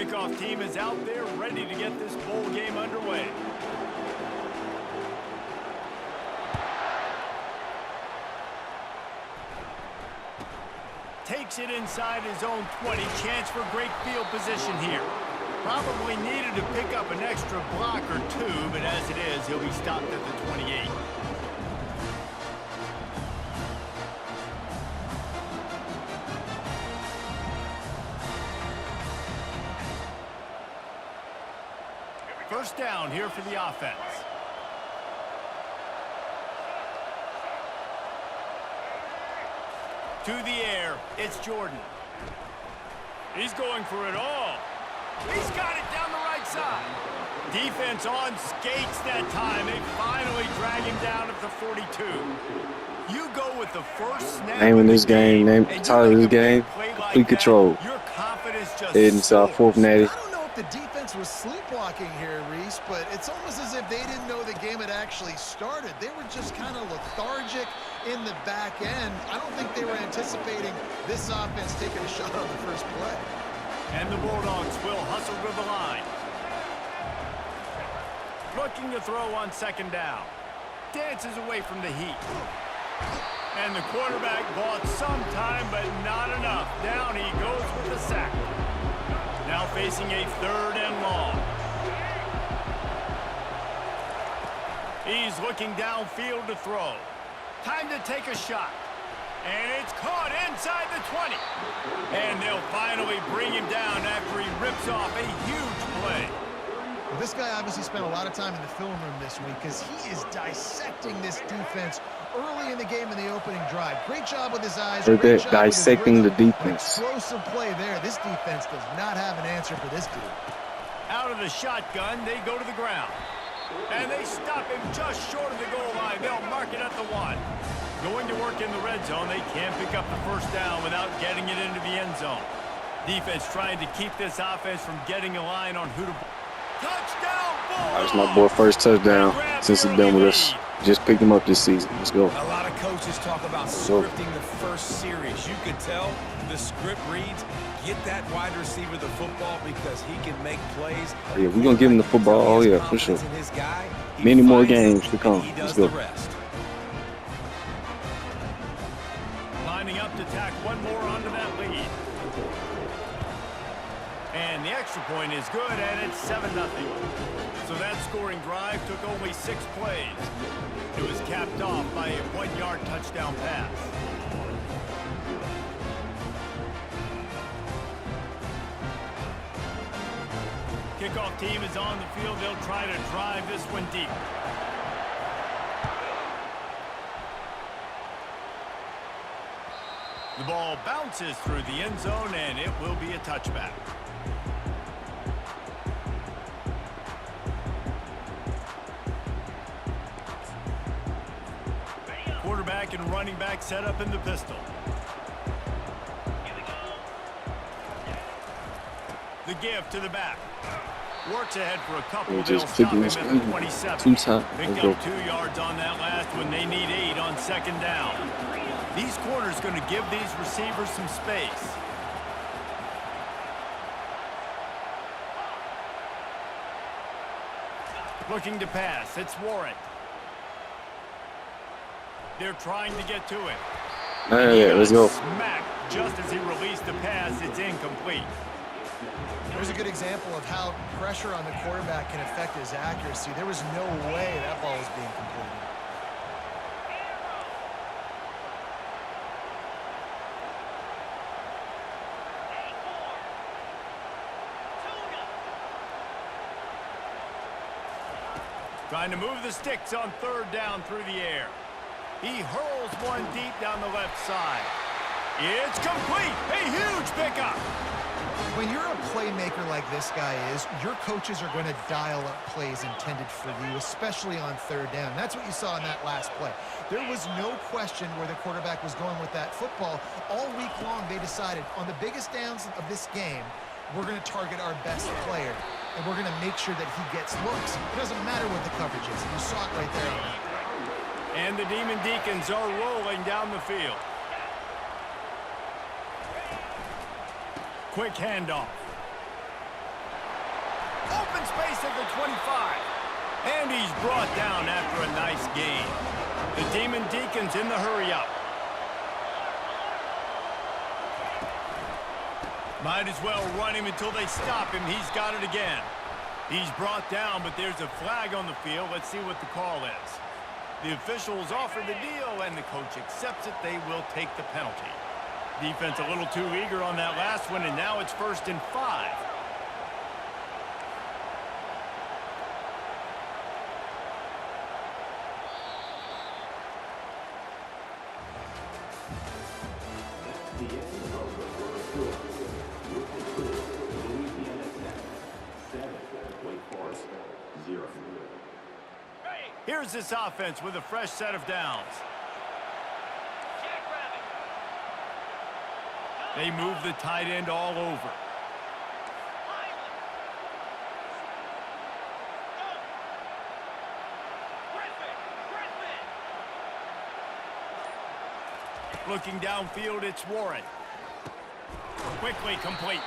Kickoff team is out there ready to get this bowl game underway. Takes it inside his own 20. Chance for great field position here. Probably needed to pick up an extra block or two, but as it is, he'll be stopped at the 28. First down here for the offense. To the air, it's Jordan. He's going for it all. He's got it down the right side. Defense on skates that time. They finally drag him down at the 42. You go with the first snap. Name in this game, name title of this game, complete control. Your confidence just Heading to fourth natty. I don't know if the defense was sleepwalking here, Reese, but it's almost as if they didn't know the game had actually started. They were just kind of lethargic in the back end. I don't think they were anticipating this offense taking a shot on the first play. And the Bulldogs will hustle to the line. Looking to throw on second down. Dances away from the heat. And the quarterback bought some time, but not enough. Down he goes with the sack. Now facing a 3rd and long. He's looking downfield to throw. Time to take a shot. And it's caught inside the 20. And they'll finally bring him down after he rips off a huge play. Well, this guy obviously spent a lot of time in the film room this week because he is dissecting this defense early in the game in the opening drive. Great job with his eyes. They're dissecting the defense. Explosive play there. This defense does not have an answer for this dude. Out of the shotgun, they go to the ground. And they stop him just short of the goal line. They'll mark it at the 1. Going to work in the red zone, they can't pick up the first down without getting it into the end zone. Defense trying to keep this offense from getting a line on who to... Touchdown, That's my boy first touchdown since he's been with us. Just picked him up this season. Let's go. A lot of coaches talk about scripting the first series. You could tell the script reads, get that wide receiver the football because he can make plays. Oh, yeah, we're going to give him the football. Oh, yeah, for sure. Many more games to come. Let's go. Lining up to tack one more onto that lead. And the extra point is good, and it's 7-0. So that scoring drive took only 6 plays. It was capped off by a 1-yard touchdown pass. Kickoff team is on the field. They'll try to drive this one deep. The ball bounces through the end zone, and it will be a touchback. Quarterback and running back set up in the pistol. The give to the back. Works ahead for a couple. Just taking this 2 times. Picked up 2 yards on that last one. They need 8 on second down. These corners going to give these receivers some space. Looking to pass. It's Warren. They're trying to get to it. Yeah, let's go. Smack just as he released the pass. It's incomplete. There's a good example of how pressure on the quarterback can affect his accuracy. There was no way that ball was being completed. Trying to move the sticks on 3rd down through the air. He hurls one deep down the left side. It's complete. A huge pickup. When you're a playmaker like this guy is, your coaches are going to dial up plays intended for you, especially on 3rd down. That's what you saw in that last play. There was no question where the quarterback was going with that football. All week long, they decided on the biggest downs of this game, we're going to target our best player, and we're going to make sure that he gets looks. It doesn't matter what the coverage is. You saw it right there on that. And the Demon Deacons are rolling down the field. Quick handoff. Open space at the 25. And he's brought down after a nice gain. The Demon Deacons in the hurry-up. Might as well run him until they stop him. He's got it again. He's brought down, but there's a flag on the field. Let's see what the call is. The officials offer the deal, and the coach accepts it. They will take the penalty. Defense a little too eager on that last one, and now it's 1st and 5. Here's this offense with a fresh set of downs. They move the tight end all over. Looking downfield, it's Warren. Quickly complete.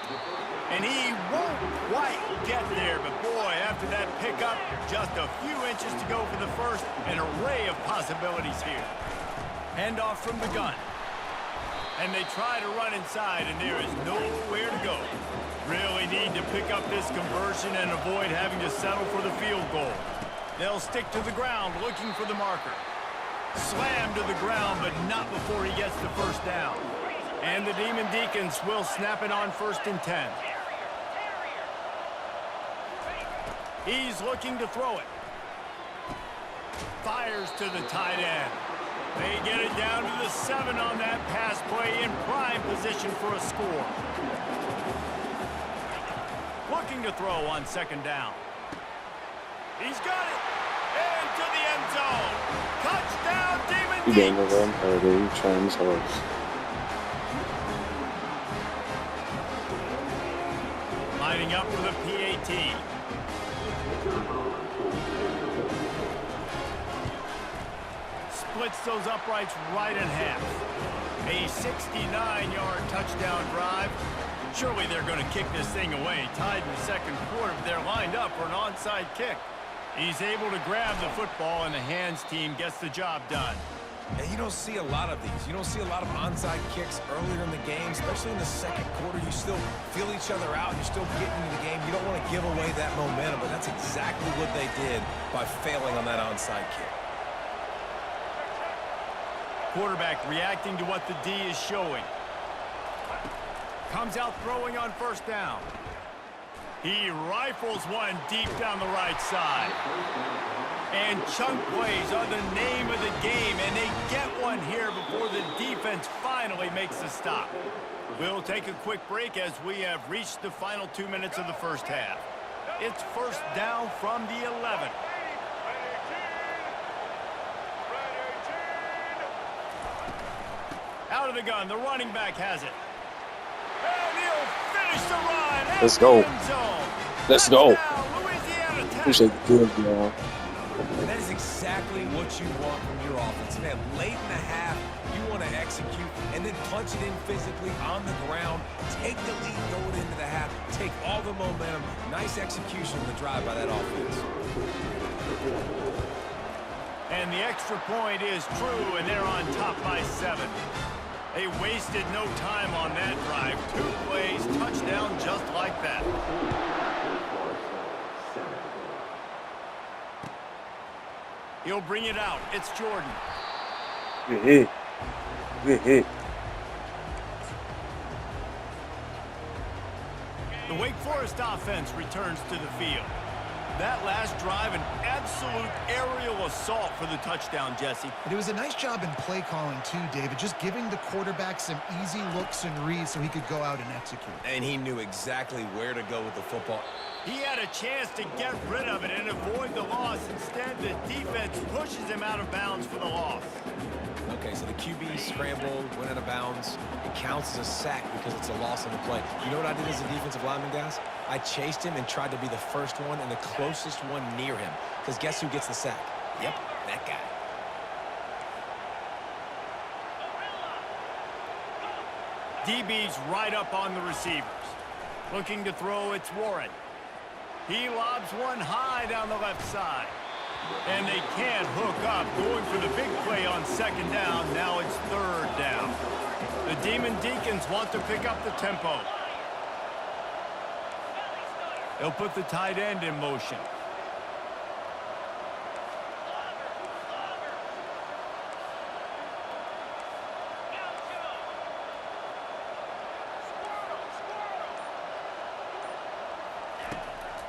And he won't quite get there, but boy, after that pickup, just a few inches to go for the first. An array of possibilities here. Handoff from the gun. And they try to run inside, and there is nowhere to go. Really need to pick up this conversion and avoid having to settle for the field goal. They'll stick to the ground looking for the marker. Slam to the ground, but not before he gets the first down. And the Demon Deacons will snap it on 1st and 10. He's looking to throw it. Fires to the tight end. They get it down to the 7 on that pass play, in prime position for a score. Looking to throw on 2nd down. He's got it. Into the end zone. Touchdown, Demon He ain't gonna run further. He's trying his hardest. Lining up for the PAT. Splits those uprights right in half. A 69-yard touchdown drive. Surely they're going to kick this thing away. Tied in the 2nd quarter, but they're lined up for an onside kick. He's able to grab the football, and the hands team gets the job done. And you don't see a lot of these. You don't see a lot of onside kicks earlier in the game, especially in the 2nd quarter. You still feel each other out. You're still getting into the game. You don't want to give away that momentum, but that's exactly what they did by failing on that onside kick. Quarterback reacting to what the D is showing. Comes out throwing on 1st down. He rifles one deep down the right side. And chunk plays are the name of the game, and they get one here before the defense finally makes the stop. We'll take a quick break as we have reached the final 2 minutes of the 1st half. It's 1st down from the 11. Out of the gun, the running back has it. And he'll finish the run. Let's go. Let's go. Louisiana Appreciate the good, y'all. And that is exactly what you want from your offense. Man, late in the half, you want to execute and then punch it in physically on the ground. Take the lead going into the half. Take all the momentum. Nice execution of the drive by that offense. And the extra point is true, and they're on top by 7. They wasted no time on that drive. 2 plays, touchdown just like that. He'll bring it out. It's Jordan. Good hit. Good hit. The Wake Forest offense returns to the field. That last drive, an absolute aerial assault for the touchdown, Jesse. And it was a nice job in play calling too, David, just giving the quarterback some easy looks and reads so he could go out and execute. And he knew exactly where to go with the football. He had a chance to get rid of it and avoid the loss. Instead, the defense pushes him out of bounds for the loss. Okay, so the QB scrambled, went out of bounds. It counts as a sack because it's a loss on the play. You know what I did as a defensive lineman, guys? I chased him and tried to be the first one and the closest one near him. Because guess who gets the sack? Yep, that guy. DB's right up on the receivers. Looking to throw, it's Warren. And he's got it. He lobs one high down the left side. And they can't hook up, going for the big play on second down. Now it's third down. The Demon Deacons want to pick up the tempo. They'll put the tight end in motion.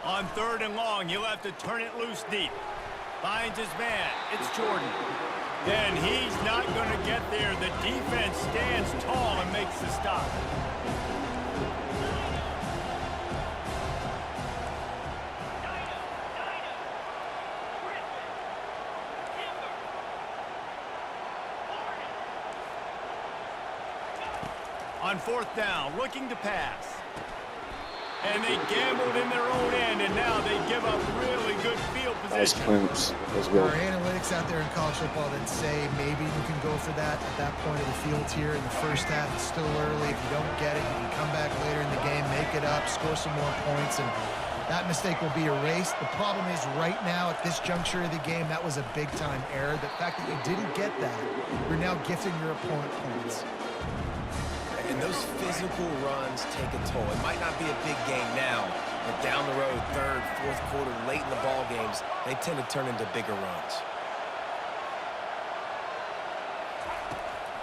On third and long, he'll have to turn it loose deep. Finds his man. It's Jordan. And he's not going to get there. The defense stands tall and makes the stop. On fourth down, looking to pass. And they gambled in their own end, and now they give up really good field Nice position. clamps. Let's There go. are analytics out there in college football that say maybe you can go for that at that point of the field here in the first half. It's still early. If you don't get it, you can come back later in the game, make it up, score some more points, and that mistake will be erased. The problem is right now at this juncture of the game, that was a big-time error. The fact that you didn't get that, you're now gifting your opponent points. And those physical runs take a toll. It might not be a big game now, but down the road, third, fourth quarter, late in the ball games, they tend to turn into bigger runs.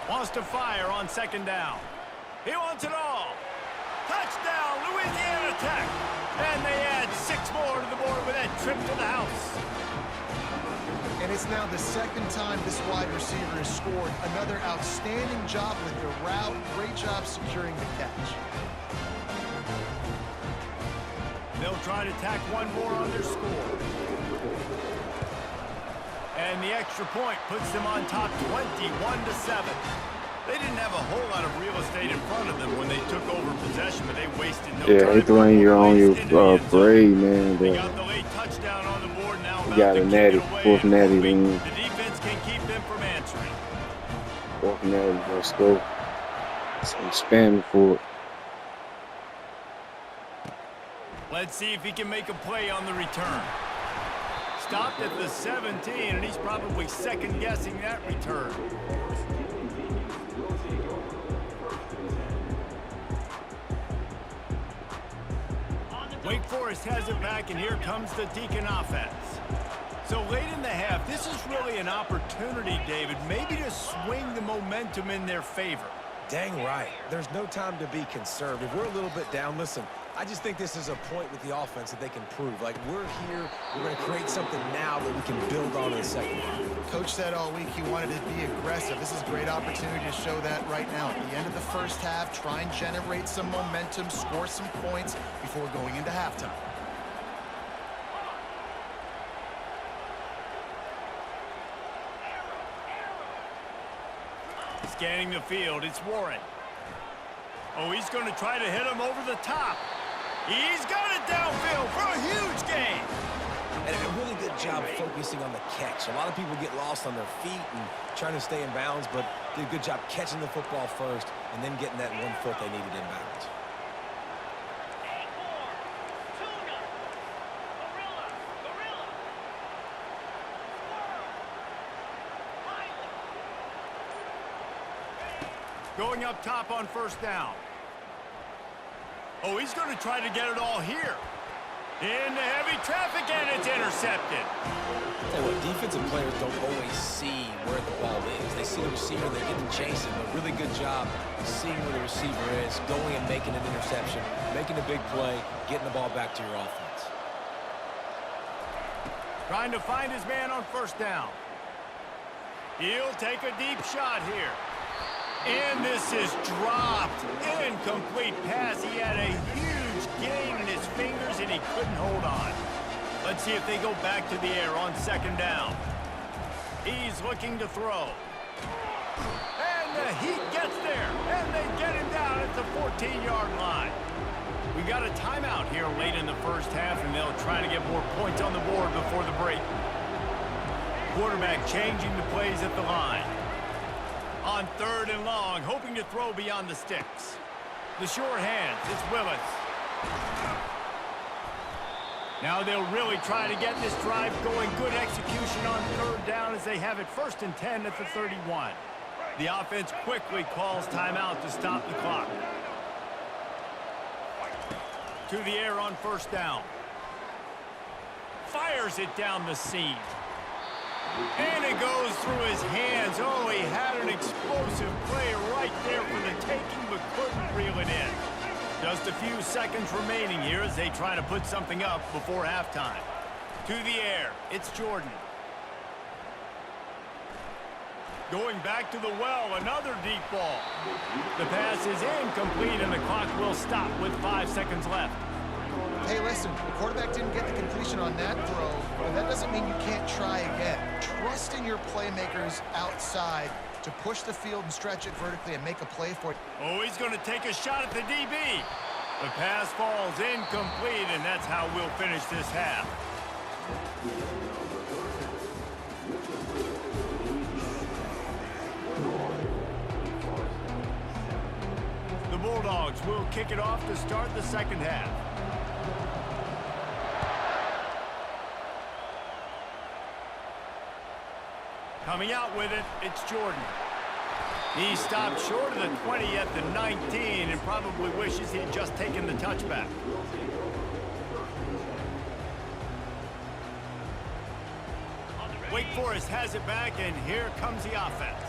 Wants to fire on second down. He wants it all. Touchdown, Louisiana Tech. And they add 6 more to the board with that trip to the house. And it's now the second time this wide receiver has scored. Another outstanding job with the route. Great job securing the catch. They'll try to tack one more on their score. And the extra point puts them on top 21-7. They didn't have a whole lot of real estate in front of them when they took over possession, but they wasted no Yeah, time. it's when you're on your braid, man. They But got the late touchdown on the board now. you got a natty, fourth natty. Then The defense can keep them from answering. fourth natty. Let's go. Some spam for it. Let's see if he can make a play on the return. Stopped at the 17, and he's probably second-guessing that return. Wake Forest has it back, and here comes the Deacon offense. So late in the half, this is really an opportunity, David, maybe to swing the momentum in their favor. Dang right. There's no time to be conservative. We're a little bit down. Listen, I just think this is a point with the offense that they can prove. Like, we're here, we're going to create something now that we can build on in the second half. Coach said all week he wanted to be aggressive. This is a great opportunity to show that right now. At the end of the first half, try and generate some momentum, score some points before going into halftime. Scanning the field, it's Warren. Oh, he's going to try to hit him over the top. He's got it downfield for a huge gain. And a really good job focusing on the catch. A lot of people get lost on their feet and trying to stay in bounds, but did a good job catching the football first and then getting that 1 foot they needed in bounds. Going up top on first down. Oh, he's going to try to get it all here. Into heavy traffic, and it's intercepted. Tell you what, defensive players don't always see where the ball is. They see the receiver, they get to chase him. A really good job seeing where the receiver is, going and making an interception, making a big play, getting the ball back to your offense. Trying to find his man on first down. He'll take a deep shot here. And this is dropped. Incomplete pass. He had a huge gain in his fingers, and he couldn't hold on. Let's see if they go back to the air on second down. He's looking to throw. And the Heat gets there, and they get him down at the 14-yard line. We got a timeout here late in the first half, and they'll try to get more points on the board before the break. Quarterback changing the plays at the line. On third and long, hoping to throw beyond the sticks. The sure hands, it's Willis. Now they'll really try to get this drive going. Good execution on third down as they have it 1st and 10 at the 31. The offense quickly calls timeout to stop the clock. To the air on 1st down. Fires it down the seam. And it goes through his hands. Oh, he had an explosive play right there for the taking, but couldn't reel it in. Just a few seconds remaining here as they try to put something up before halftime. To the air, it's Jordan. Going back to the well, another deep ball. The pass is incomplete, and the clock will stop with 5 seconds left. Hey, listen, the quarterback didn't get the completion on that throw, but that doesn't mean you can't try again. Trust in your playmakers outside to push the field and stretch it vertically and make a play for it. Oh, he's going to take a shot at the DB. The pass falls incomplete, and that's how we'll finish this half. The Bulldogs will kick it off to start the second half. Coming out with it, it's Jordan. He stopped short of the 20 at the 19 and probably wishes he had just taken the touchback. Wake Forest has it back, and here comes the offense.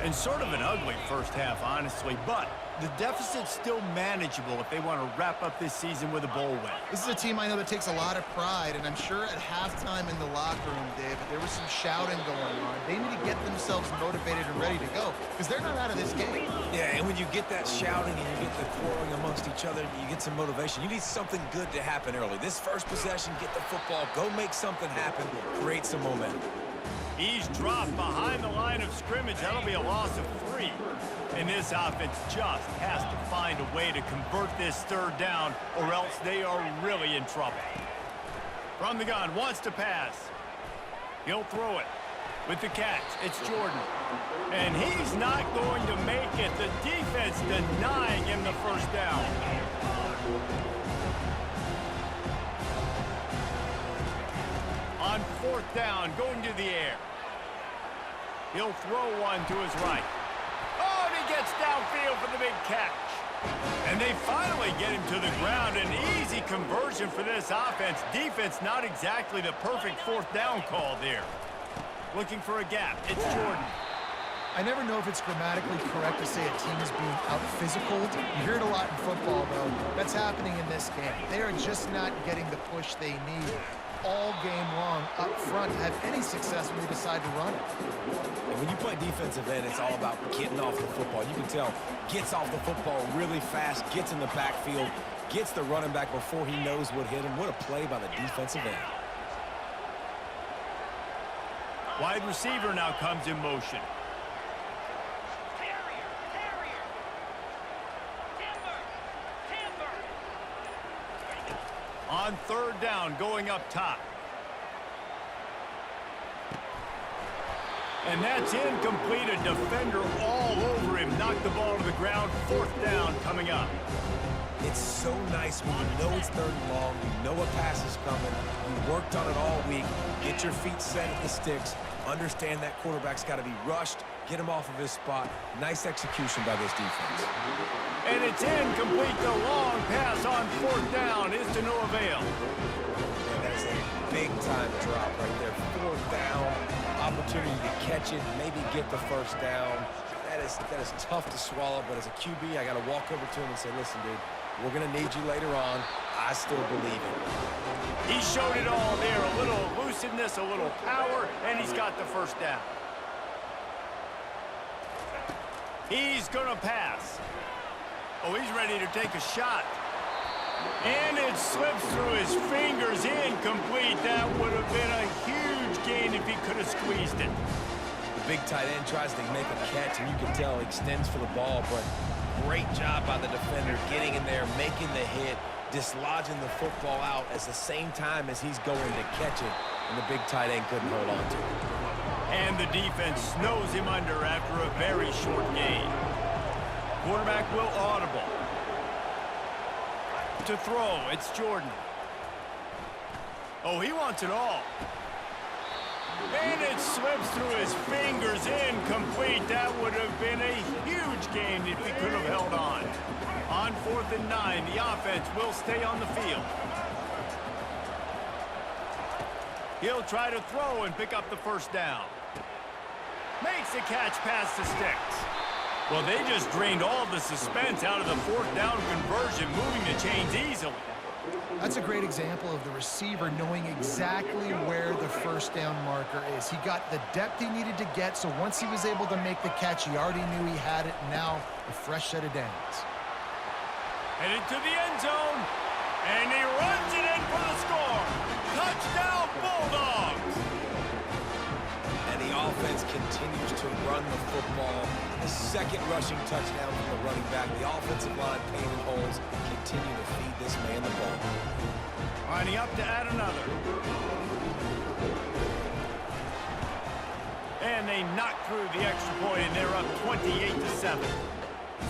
And sort of an ugly first half, honestly, but the deficit's still manageable if they want to wrap up this season with a bowl win. This is a team I know that takes a lot of pride, and I'm sure at halftime in the locker room, David, there was some shouting going on. They need to get themselves motivated and ready to go, because they're not out of this game. Yeah, and when you get that shouting and you get the quarreling amongst each other, you get some motivation. You need something good to happen early. This first possession, get the football, go make something happen, create some momentum. He's dropped behind the line of scrimmage. That'll be a loss of 3. And this offense just has to find a way to convert this third down, or else they are really in trouble. From the gun, wants to pass. He'll throw it. With the catch, it's Jordan. And he's not going to make it. The defense denying him the first down. On 4th down, going to the air. He'll throw one to his right. Oh, and he gets downfield for the big catch. And they finally get him to the ground. An easy conversion for this offense. Defense not exactly the perfect 4th down call there. Looking for a gap. It's Jordan. I never know if it's grammatically correct to say a team is being out-physicaled. You hear it a lot in football, though. That's happening in this game. They are just not getting the push they need all game long up front to have any success when they decide to run it. And when you play defensive end, it's all about getting off the football. You can tell, gets off the football really fast, gets in the backfield, gets the running back before he knows what hit him. What a play by the defensive end. Wide receiver now comes in motion. On 3rd down, going up top. And that's incomplete. A defender all over him. Knocked the ball to the ground. 4th down coming up. It's so nice when you know it's 3rd and long, you know a pass is coming, you worked on it all week, get your feet set at the sticks, understand that quarterback's got to be rushed, get him off of his spot. Nice execution by this defense. And it's incomplete. The long pass on 4th down is to no avail. And that's a big-time drop right there. 4th down, opportunity to catch it, maybe get the 1st down. That is tough to swallow, but as a QB, I got to walk over to him and say, listen, dude, we're going to need you later on. I still believe it. He showed it all there. A little elusiveness, a little power, and he's got the 1st down. He's going to pass. Oh, he's ready to take a shot. And it slips through his fingers. Incomplete. That would have been a huge gain if he could have squeezed it. The big tight end tries to make a catch, and you can tell he extends for the ball, but great job by the defender getting in there, making the hit, dislodging the football out at the same time as he's going to catch it, and the big tight end couldn't hold on to it. And the defense snows him under after a very short gain. Quarterback will audible. To throw, it's Jordan. Oh, he wants it all. And it slips through his fingers, incomplete. That would have been a huge gain if he could have held on. On 4th and 9, the offense will stay on the field. He'll try to throw and pick up the first down. Makes the catch past the sticks. Well, they just drained all the suspense out of the 4th down conversion, moving the chains easily. That's a great example of the receiver knowing exactly where the first down marker is. He got the depth he needed to get, so once he was able to make the catch, he already knew he had it. Now, a fresh set of downs. Headed to the end zone, and he runs it in for the score. Touchdown, Bulldogs! And the offense continues to run the football. The second rushing touchdown from the running back. The offensive line painted holes. Continue to feed this man the ball. Lining up to add another. And they knock through the extra point, and they're up 28-7.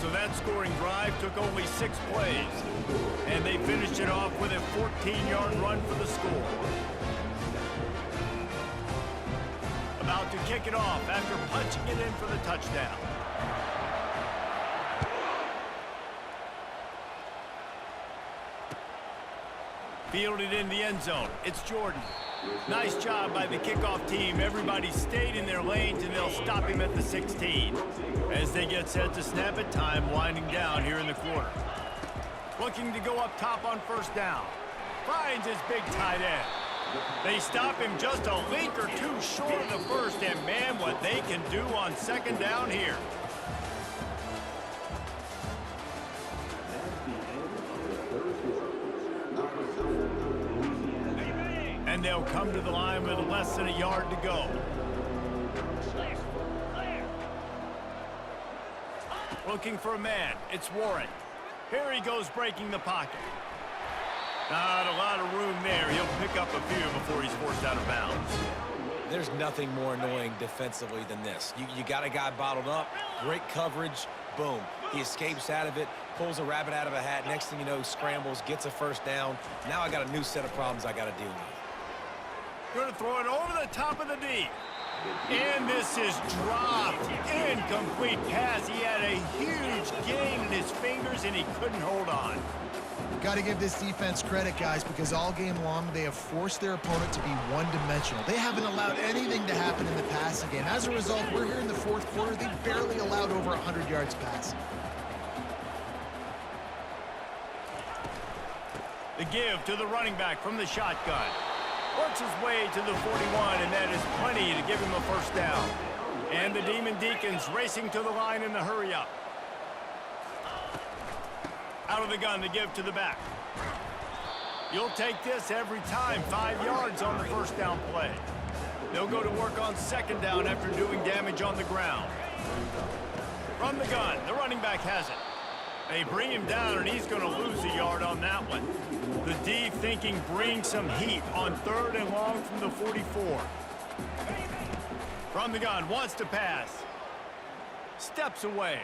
So that scoring drive took only 6 plays. And they finished it off with a 14-yard run for the score. About to kick it off after punching it in for the touchdown. Fielded in the end zone. It's Jordan. Nice job by the kickoff team. Everybody stayed in their lanes, and they'll stop him at the 16. As they get set to snap it, time winding down here in the quarter. Looking to go up top on first down. Finds his big tight end. They stop him just a link or two short of the first, and man, what they can do on second down here. And they'll come to the line with less than a yard to go. Looking for a man. It's Warren. Here he goes breaking the pocket. Not a lot of room there. He'll pick up a few before he's forced out of bounds. There's nothing more annoying defensively than this. You got a guy bottled up, great coverage, boom. He escapes out of it, pulls a rabbit out of a hat. Next thing you know, scrambles, gets a first down. Now I got a new set of problems I got to deal with. Going to throw it over the top of the D. And this is dropped. Incomplete pass. He had a huge gain in his fingers, and he couldn't hold on. Got to give this defense credit, guys, because all game long they have forced their opponent to be one-dimensional. They haven't allowed anything to happen in the passing game. As a result, we're here in the fourth quarter. They barely allowed over 100 yards passing. The give to the running back from the shotgun. Works his way to the 41, and that is plenty to give him a first down. And the Demon Deacons racing to the line in the hurry-up. Out of the gun, the give to the back. You'll take this every time. 5 yards on the first down play. They'll go to work on second down after doing damage on the ground. From the gun, the running back has it. They bring him down, and he's going to lose a yard on that one. The D thinking bring some heat on third and long from the 44. From the gun, wants to pass. Steps away.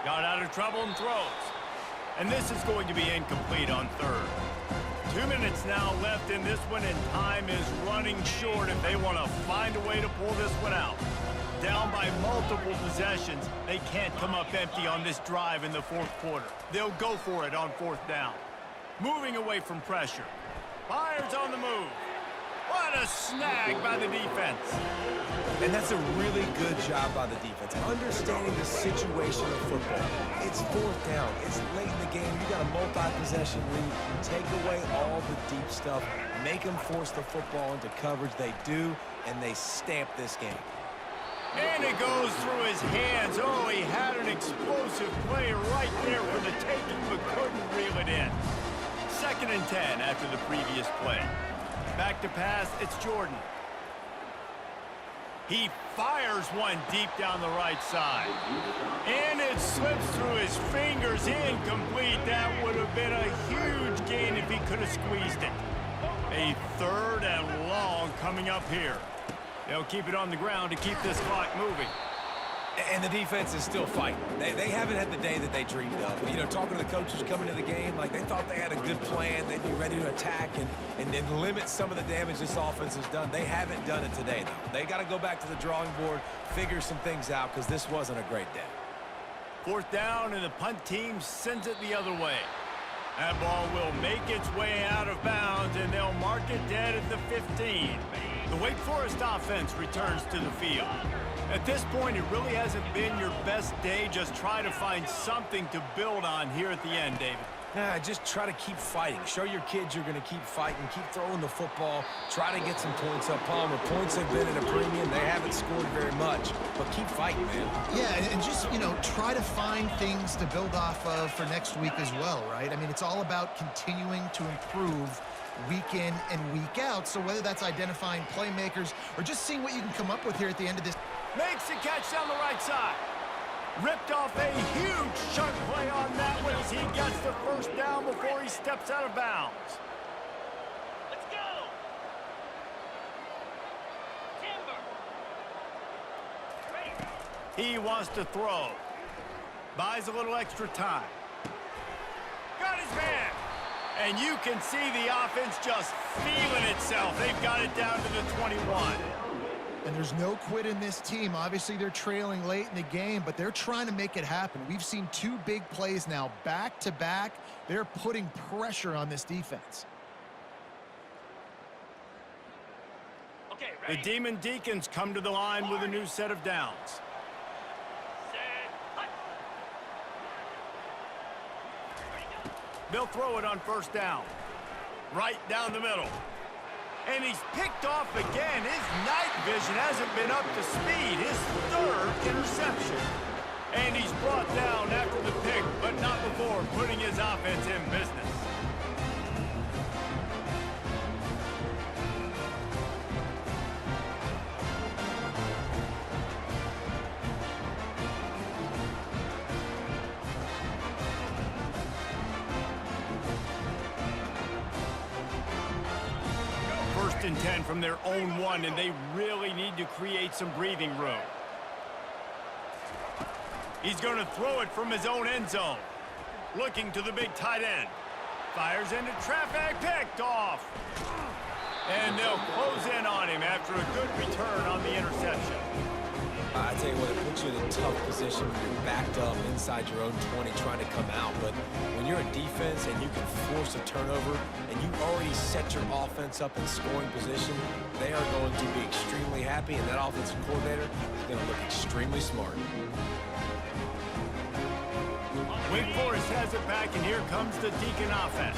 Got out of trouble and throws. And this is going to be incomplete on third. 2 minutes now left in this one, and time is running short if they want to find a way to pull this one out. Down by multiple possessions, they can't come up empty on this drive in the fourth quarter. They'll go for it on fourth down. Moving away from pressure. Fires on the move. What a snag by the defense. And that's a really good job by the defense, understanding the situation of football. It's fourth down. It's late in the game. You got a multi-possession lead. Take away all the deep stuff. Make them force the football into coverage. They do, and they stamp this game. And it goes through his hands. Oh, he had an explosive play right there for the taking, but couldn't reel it in. 2nd and 10 after the previous play. Back to pass, it's Jordan. He fires one deep down the right side. And it slips through his fingers, incomplete. That would have been a huge gain if he could have squeezed it. A 3rd and long coming up here. They'll keep it on the ground to keep this clock moving. And the defense is still fighting. They haven't had the day that they dreamed of. You know, talking to the coaches coming to the game, like they thought they had a good plan. They'd be ready to attack and then limit some of the damage this offense has done. They haven't done it today, though. They got to go back to the drawing board, figure some things out, because this wasn't a great day. Fourth down, and the punt team sends it the other way. That ball will make its way out of bounds, and they'll mark it dead at the 15. The Wake Forest offense returns to the field. At this point, it really hasn't been your best day. Just try to find something to build on here at the end, David. Just try to keep fighting. Show your kids you're going to keep fighting. Keep throwing the football. Try to get some points up. Palmer, points have been at a premium. They haven't scored very much, but keep fighting, man. Yeah, and just, you know, try to find things to build off of for next week as well, right? I mean, it's all about continuing to improve week in and week out. So whether that's identifying playmakers or just seeing what you can come up with here at the end of this. Makes the catch down the right side. Ripped off a huge chunk play on that one as he gets the first down before he steps out of bounds. Let's go. Timber. He wants to throw. Buys a little extra time. Got his man. And you can see the offense just feeling itself. They've got it down to the 21. And there's no quit in this team. Obviously, they're trailing late in the game, but they're trying to make it happen. We've seen two big plays now, back-to-back. They're putting pressure on this defense. Okay, The ready? Demon Deacons come to the line with a new set of downs. Set. Hut. They'll throw it on first down. Right down the middle. And he's picked off again. His night vision hasn't been up to speed. His third interception. And he's brought down after the pick, but not before putting his offense in business. First and 10 from their own one, and they really need to create some breathing room. He's going to throw it from his own end zone. Looking to the big tight end. Fires into traffic, picked off. And they'll close in on him after a good return on the interception. I tell you what, it puts you in a tough position when you're backed up inside your own 20 trying to come out. But when you're a defense and you can force a turnover and you already set your offense up in scoring position, they are going to be extremely happy, and that offensive coordinator is going to look extremely smart. Wake Forest has it back, and here comes the Deacon offense.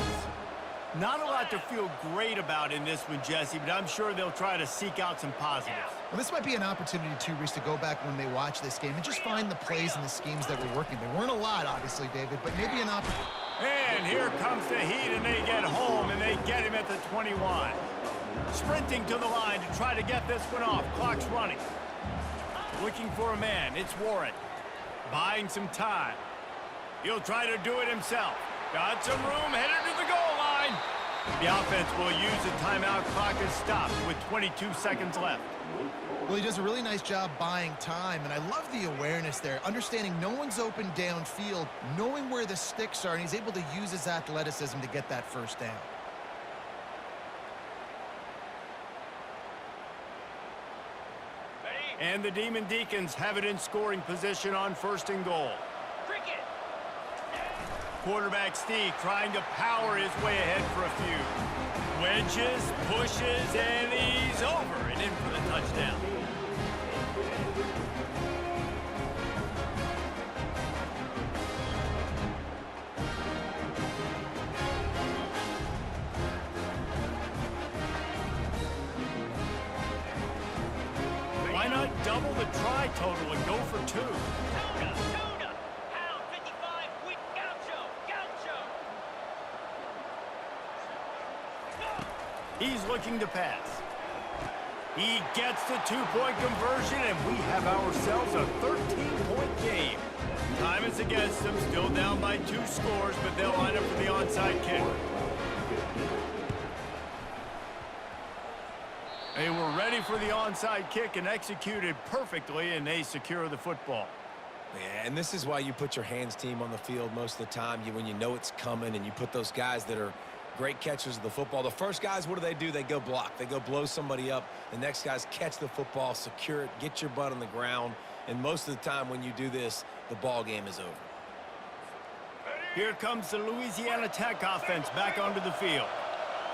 Not a lot to feel great about in this one, Jesse, but I'm sure they'll try to seek out some positives. Well, this might be an opportunity, too, Reese, to go back when they watch this game and just find the plays and the schemes that were working. There weren't a lot, obviously, David, but maybe an opportunity. And here comes the heat, and they get home, and they get him at the 21. Sprinting to the line to try to get this one off. Clock's running. Looking for a man. It's Warren. Buying some time. He'll try to do it himself. Got some room, headed to the goal line. The offense will use the timeout. Clock is stopped with 22 seconds left. Well, he does a really nice job buying time, and I love the awareness there, understanding no one's open downfield, knowing where the sticks are, and he's able to use his athleticism to get that first down. And the Demon Deacons have it in scoring position on first and goal. Cricket. Quarterback Steve trying to power his way ahead for a few. Wedges, pushes, and he's over and in for the touchdown. Why not double the try total and go for two? Tuna. Tuna. Pound 55. Quick. Gaucho. Gaucho. He's looking to pass. He gets the two-point conversion, and we have ourselves a 13-point game. Time is against them, still down by 2 scores, but they'll line up for the onside kick. They were ready for the onside kick and executed perfectly, and they secure the football. Yeah, and this is why you put your hands team on the field most of the time. When you know it's coming, and you put those guys that are great catchers of the football. The first guys, what do? They go block. They go blow somebody up. The next guys catch the football, secure it, get your butt on the ground. And most of the time when you do this, the ball game is over. Here comes the Louisiana Tech offense back onto the field.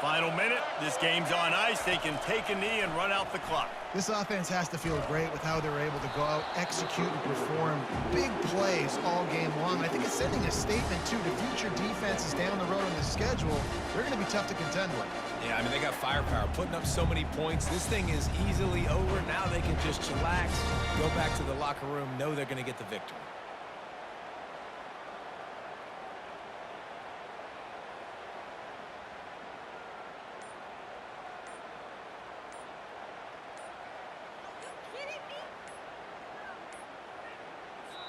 Final minute. This game's on ice. They can take a knee and run out the clock. This offense has to feel great with how they're able to go out, execute, and perform big plays all game long. I think it's sending a statement, too, to future defenses down the road on the schedule. They're going to be tough to contend with. Yeah, I mean, they got firepower, putting up so many points. This thing is easily over. Now they can just chillax, go back to the locker room, know they're going to get the victory.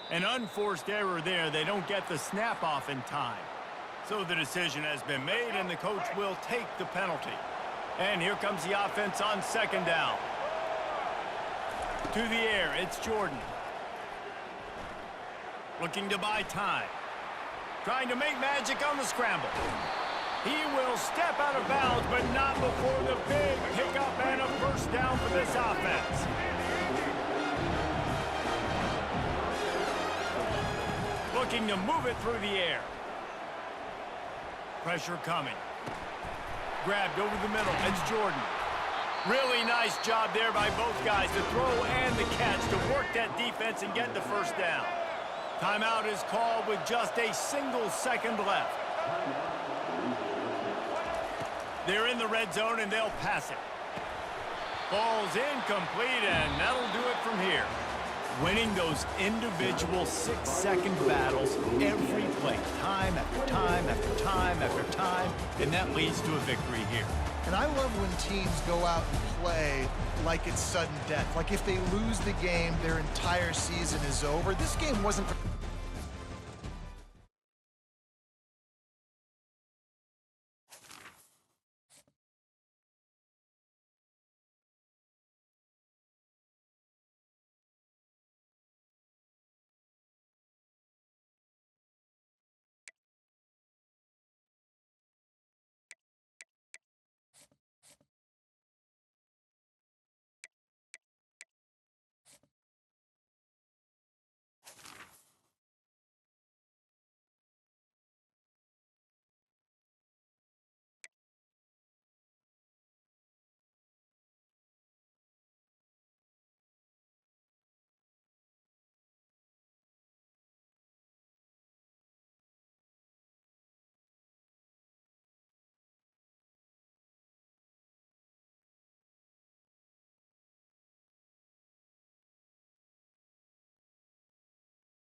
An unforced error there. They don't get the snap off in time. So the decision has been made, and the coach will take the penalty. And here comes the offense on second down. To the air, it's Jordan. Looking to buy time. Trying to make magic on the scramble. He will step out of bounds, but not before the big pickup and a first down for this offense. Looking to move it through the air. Pressure coming. Grabbed over the middle. It's Jordan. Really nice job there by both guys, the throw and the catch, to work that defense and get the first down. Timeout is called with just a single second left. They're in the red zone, and they'll pass it. Ball's incomplete, and that'll do it from here. Winning those individual 6-second battles every play, time after time after time after time, and that leads to a victory here. And I love when teams go out and play like it's sudden death. Like if they lose the game, their entire season is over. This game wasn't...